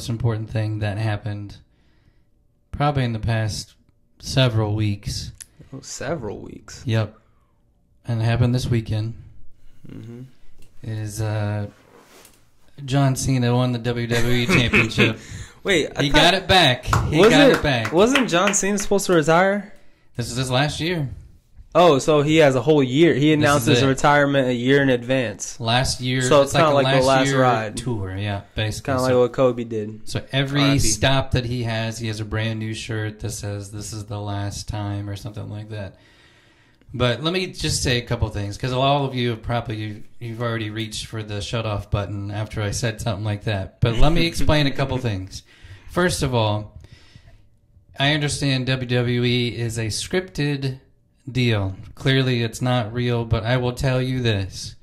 most important thing that happened probably in the past several weeks. Oh, several weeks. Yep. And it happened this weekend. Mm-hmm. Is John Cena won the WWE Championship. Wait, he got it back. He got it back. Wasn't John Cena supposed to retire? This is his last year. Oh, so he has a whole year. He announced his retirement a year in advance. Last year. So it's kind of like the last ride. Tour, yeah, basically. Kind of like what Kobe did. So every stop that he has a brand new shirt that says, "This is the last time," or something like that. But let me just say a couple things, because all of you have probably, you've already reached for the shut-off button after I said something like that. But let me explain a couple things. First of all, I understand WWE is a scripted deal. Clearly it's not real, but I will tell you this.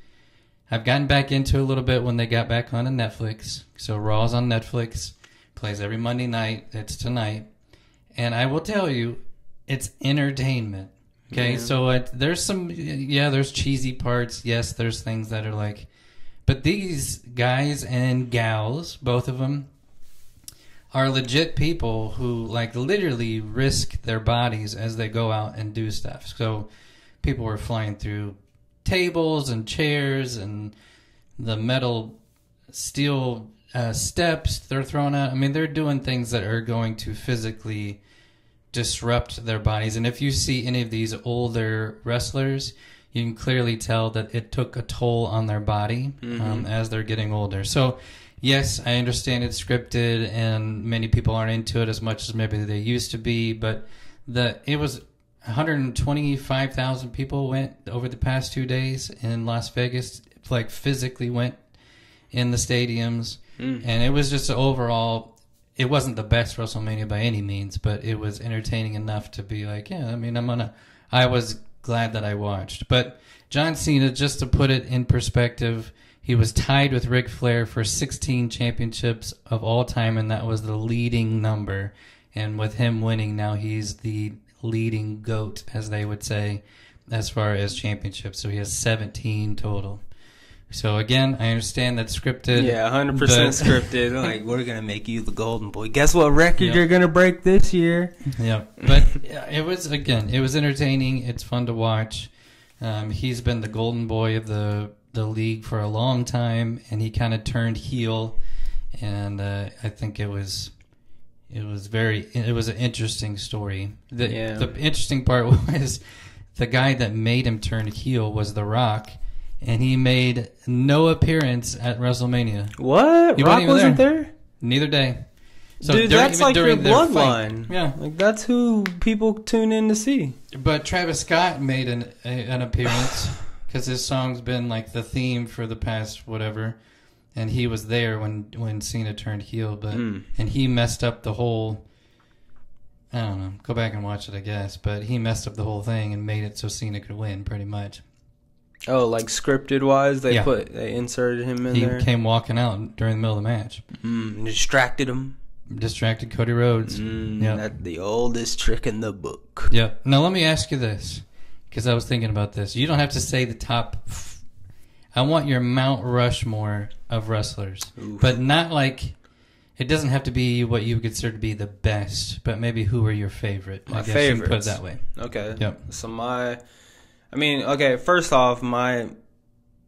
I've gotten back into it a little bit when they got back on Netflix. So Raw's on Netflix, plays every Monday night. It's tonight. And I will tell you, it's entertainment. Okay, so there's there's cheesy parts. Yes, there's things that are like... But these guys and gals, both of them, are legit people who like literally risk their bodies as they go out and do stuff. So people were flying through tables and chairs and the metal steel steps they're throwing out. I mean, they're doing things that are going to physically disrupt their bodies. And if you see any of these older wrestlers, you can clearly tell that it took a toll on their body as they're getting older. So yes, I understand it's scripted and many people aren't into it as much as maybe they used to be, but it was 125,000 people went over the past 2 days in Las Vegas, like physically went in the stadiums. And it was just overall, it wasn't the best WrestleMania by any means, but it was entertaining enough to be like, yeah, I mean, I was glad that I watched. But John Cena, just to put it in perspective, he was tied with Ric Flair for 16 championships of all time, and that was the leading number. And with him winning, now he's the leading GOAT, as they would say, as far as championships. So he has 17 total. So again, I understand that's scripted. Yeah, 100% scripted. Like, we're gonna make you the golden boy. Guess what record you're gonna break this year? Yeah, but it was entertaining. It's fun to watch. He's been the golden boy of the league for a long time, and he kind of turned heel. And I think it was an interesting story. The interesting part was the guy that made him turn heel was The Rock. And he made no appearance at WrestleMania. What? Rock wasn't there? Neither day. So dude, that's like your bloodline. Yeah. Like, that's who people tune in to see. But Travis Scott made an appearance because his song's been like the theme for the past whatever. And he was there when Cena turned heel. And he messed up the whole... I don't know. Go back and watch it, I guess. But he messed up the whole thing and made it so Cena could win, pretty much. Oh, like scripted wise, they inserted him in there. He came walking out during the middle of the match. Distracted him. Distracted Cody Rhodes. That's the oldest trick in the book. Yeah. Now let me ask you this, because I was thinking about this. You don't have to say the top. I want your Mount Rushmore of wrestlers, but not like. It doesn't have to be what you would consider to be the best, but maybe who are your favorite. My I guess favorites. You can put it that way. Okay. Yep. So first off,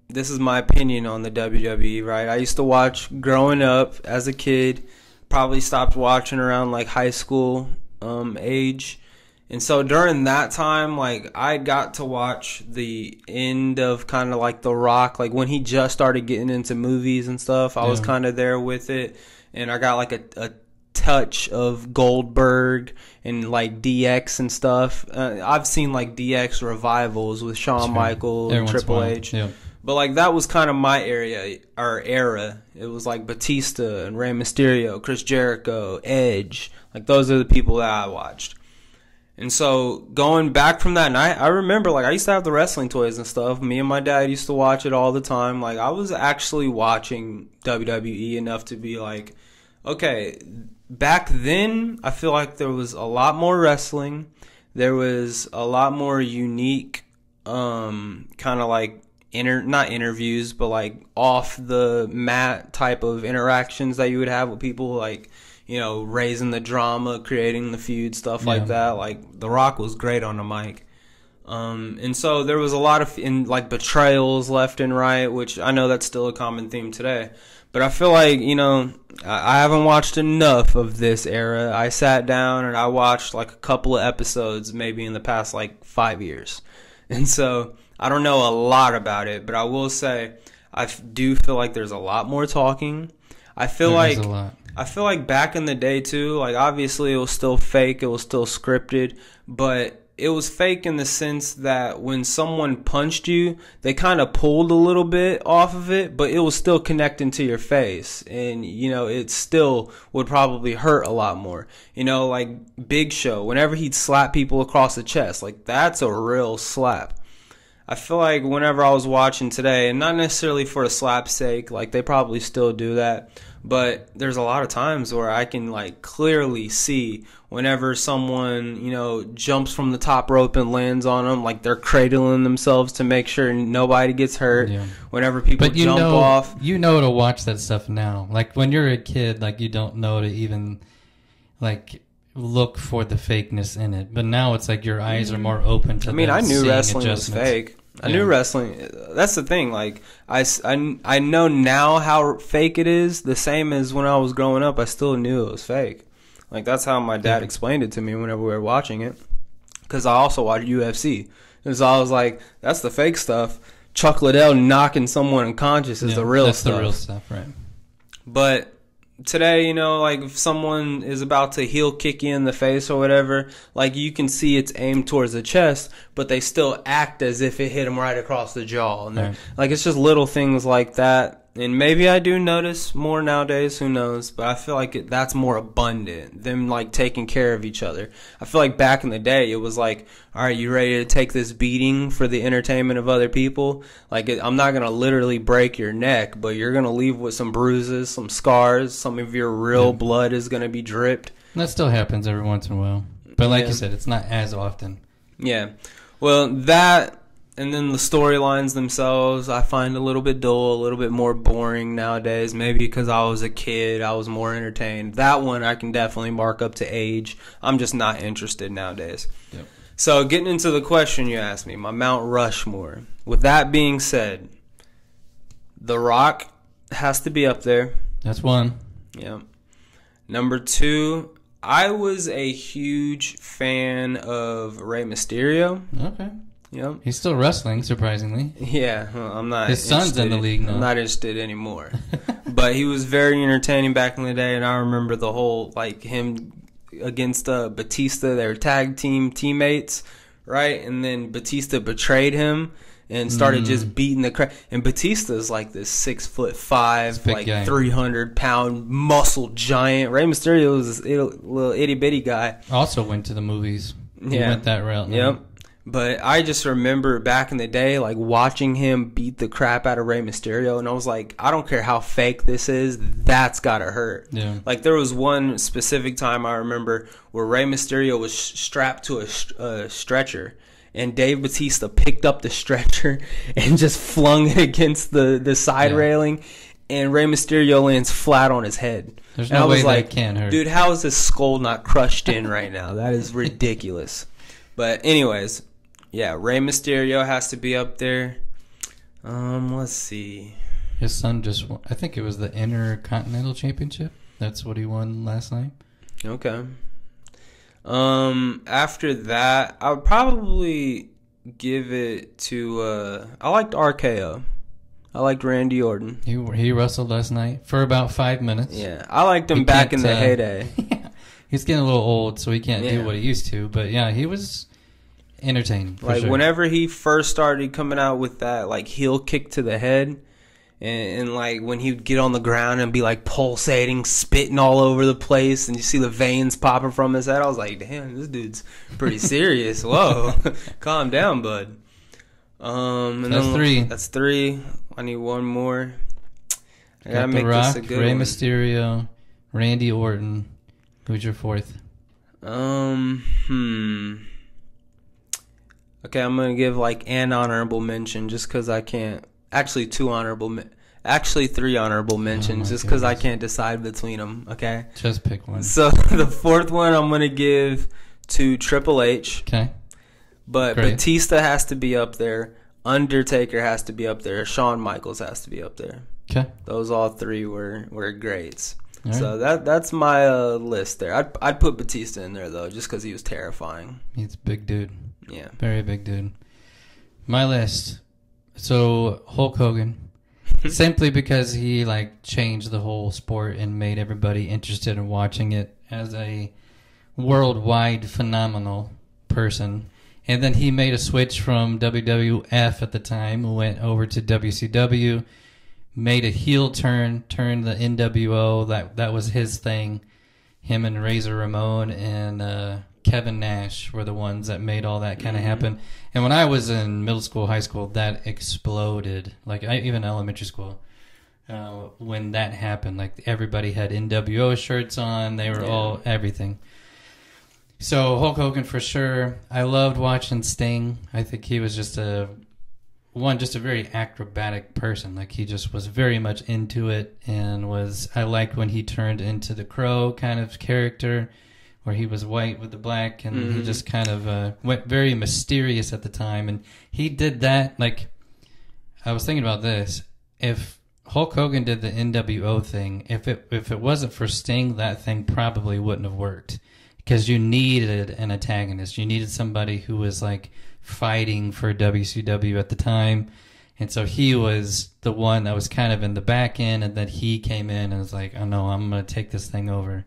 this is my opinion on the WWE, right? I used to watch growing up as a kid, probably stopped watching around like high school age. And so during that time, like, I got to watch the end of kind of like The Rock, like when he just started getting into movies and stuff. I was kind of there with it. And I got like a touch of Goldberg and like DX and stuff. I've seen like DX revivals with Shawn Michaels and Triple H. Yeah. But like that was kind of my era. It was like Batista and Rey Mysterio, Chris Jericho, Edge. Like those are the people that I watched. And so going back from that night, I remember like I used to have the wrestling toys and stuff. Me and my dad used to watch it all the time. Like I was actually watching WWE enough to be like, okay, back then I feel like there was a lot more wrestling. There was a lot more unique kind of like not interviews, but like off the mat type of interactions that you would have with people, like, you know, raising the drama, creating the feud, stuff like that. Like, The Rock was great on the mic. And so there was a lot of like betrayals left and right, which I know that's still a common theme today. But I feel like, you know, I haven't watched enough of this era. I sat down and I watched like a couple of episodes maybe in the past like 5 years. And so I don't know a lot about it, but I will say I do feel like there's a lot more talking. I feel like back in the day too, like obviously it was still fake, it was still scripted, but it was fake in the sense that when someone punched you, they kind of pulled a little bit off of it, but it was still connecting to your face. And, you know, it still would probably hurt a lot more. You know, like Big Show, whenever he'd slap people across the chest, like that's a real slap. I feel like whenever I was watching today, and not necessarily for a slap's sake, like they probably still do that, but there's a lot of times where I can like clearly see whenever someone, you know, jumps from the top rope and lands on them, like they're cradling themselves to make sure nobody gets hurt. Yeah. Whenever people jump off. You know to watch that stuff now. Like when you're a kid, like you don't know to even like look for the fakeness in it. But now it's like your eyes are more open to I knew wrestling was fake. I knew wrestling. That's the thing. Like I know now how fake it is. The same as when I was growing up, I still knew it was fake. Like that's how my dad explained it to me whenever we were watching it. Because I also watched UFC, and so I was like, "That's the fake stuff." Chuck Liddell knocking someone unconscious is the real stuff. That's the real stuff, right? But today, you know, like if someone is about to heel kick you in the face or whatever, like you can see it's aimed towards the chest, but they still act as if it hit them right across the jaw. And like it's just little things like that. And maybe I do notice more nowadays, who knows, but I feel like that's more abundant, them like taking care of each other. I feel like back in the day it was like, all right, you ready to take this beating for the entertainment of other people? Like I'm not going to literally break your neck, but you're going to leave with some bruises, some scars, some of your real blood is going to be dripped. That still happens every once in a while. But like you said, it's not as often. Yeah. Well, that... And then the storylines themselves, I find a little bit dull, a little bit more boring nowadays. Maybe because I was a kid, I was more entertained. That one I can definitely mark up to age. I'm just not interested nowadays. Yep. So getting into the question you asked me, my Mount Rushmore. With that being said, The Rock has to be up there. That's one. Yeah. Number two, I was a huge fan of Rey Mysterio. Okay. Yep. He's still wrestling, surprisingly. Yeah, well, I'm not. His son's in the league now. I'm not interested anymore. But he was very entertaining back in the day, and I remember the whole like him against Batista. They were tag teammates, right? And then Batista betrayed him and started just beating the crap. And Batista's like this 6'5", like 300-pound muscle giant. Rey Mysterio was this little itty bitty guy. Also went to the movies. He went that route. Yep. But I just remember back in the day, like, watching him beat the crap out of Rey Mysterio, and I was like, I don't care how fake this is, that's gotta hurt. Yeah. Like, there was one specific time I remember where Rey Mysterio was strapped to a stretcher, and Dave Bautista picked up the stretcher and just flung it against the side railing, and Rey Mysterio lands flat on his head. There's no way that can hurt. Dude, how is his skull not crushed in right now? That is ridiculous. But anyways... Yeah, Rey Mysterio has to be up there. Let's see. His son just won, I think it was the Intercontinental Championship. That's what he won last night. Okay. After that, I would probably give it to I liked RKO. I liked Randy Orton. He wrestled last night for about 5 minutes. Yeah, I liked him back in the heyday. He's getting a little old, so he can't do what he used to. But yeah, he was entertaining. Like whenever he first started coming out with that like heel kick to the head, and like when he'd get on the ground and be like pulsating, spitting all over the place, and you see the veins popping from his head, I was like, damn, this dude's pretty serious. Whoa, calm down, bud. And that's three. That's three. I need one more. I gotta make this a good one. Rey Mysterio, Randy Orton. Who's your fourth? Okay, I'm going to give like an honorable mention just because I can't actually three honorable mentions, just because I can't decide between them. Okay, just pick one. So the fourth one I'm gonna give to Triple H. Okay, but great. Batista has to be up there. Undertaker has to be up there. Shawn Michaels has to be up there. Okay, those all three were greats. Right. So that's my list there. I'd put Batista in there though, just because he was terrifying. He's a big dude. Yeah, very big dude. My list. So Hulk Hogan, simply because he like changed the whole sport and made everybody interested in watching it as a worldwide phenomenal person. And then he made a switch from WWF at the time, went over to WCW, made a heel turn, turned the NWO. That was his thing. Him and Razor Ramon and Kevin Nash were the ones that made all that kind of happen. And when I was in middle school, high school, that exploded. Like even elementary school, when that happened, like everybody had NWO shirts on. They were all everything. So Hulk Hogan for sure. I loved watching Sting. I think he was just a very acrobatic person. Like he just was very much into it, and I liked when he turned into the Crow kind of character, where he was white with the black, and he just kind of went very mysterious at the time. And he did that. Like I was thinking about this: if Hulk Hogan did the NWO thing, if it wasn't for Sting, that thing probably wouldn't have worked. Because you needed an antagonist. You needed somebody who was like fighting for WCW at the time. And so he was the one that was kind of in the back end, and then he came in and was like, oh no, I'm going to take this thing over.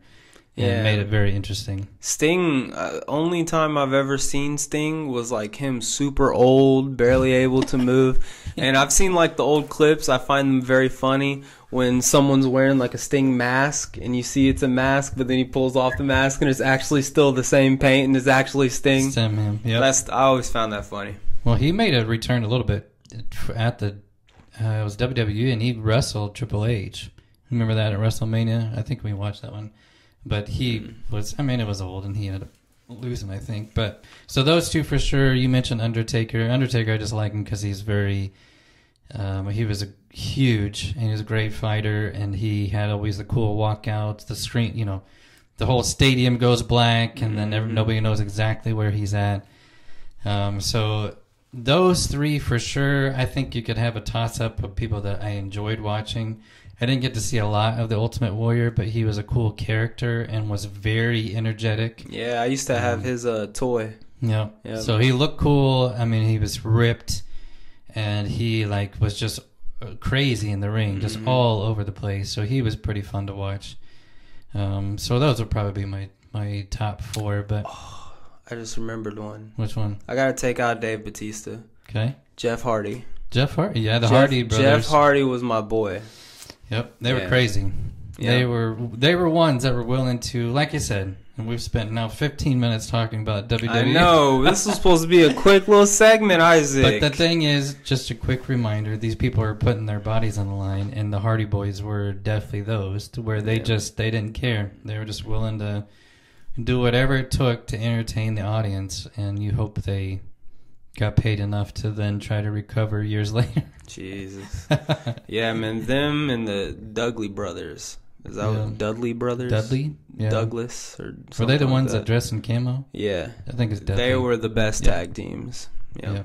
And it made it very interesting. Sting, only time I've ever seen Sting was like him super old, barely able to move. And I've seen like the old clips. I find them very funny when someone's wearing like a Sting mask and you see it's a mask, but then he pulls off the mask and it's actually still the same paint and it's actually Sting. Same him. Yep. I always found that funny. Well, he made a return a little bit at it was WWE, and he wrestled Triple H. Remember that at WrestleMania? I think we watched that one. But he was, it was old, and he ended up losing, I think. But so those two for sure. You mentioned Undertaker. Undertaker, I just like him because he's very, he was huge, and he was a great fighter, and he had always the cool walkouts, the screen, the whole stadium goes black, and then nobody knows exactly where he's at. So those three for sure. I think you could have a toss-up of people that I enjoyed watching. I didn't get to see a lot of the Ultimate Warrior, but he was a cool character and was very energetic. Yeah, I used to have his toy. Yeah. So he looked cool. He was ripped, and he was just crazy in the ring, just all over the place. So he was pretty fun to watch. So those would probably be my top four. But I just remembered one. Which one? I gotta take out Dave Batista. Okay. Jeff Hardy. Jeff Hardy, yeah, Hardy brothers. Jeff Hardy was my boy. Yep, they were crazy. Yeah. They were ones that were willing to, like you said, and we've spent now 15 minutes talking about WWE. I know. This was supposed to be a quick little segment, Isaac. But the thing is, just a quick reminder, these people are putting their bodies on the line, and the Hardy Boys were definitely those, to where they didn't care. They were just willing to do whatever it took to entertain the audience, and you hope they got paid enough to then try to recover years later. Jesus. Yeah, man. Them and the Dudley brothers. Is that what, Dudley brothers? Dudley? Yeah. Douglas? Or were they the like ones that dressed in camo? Yeah. I think it's Dudley. They were the best tag teams. Yeah.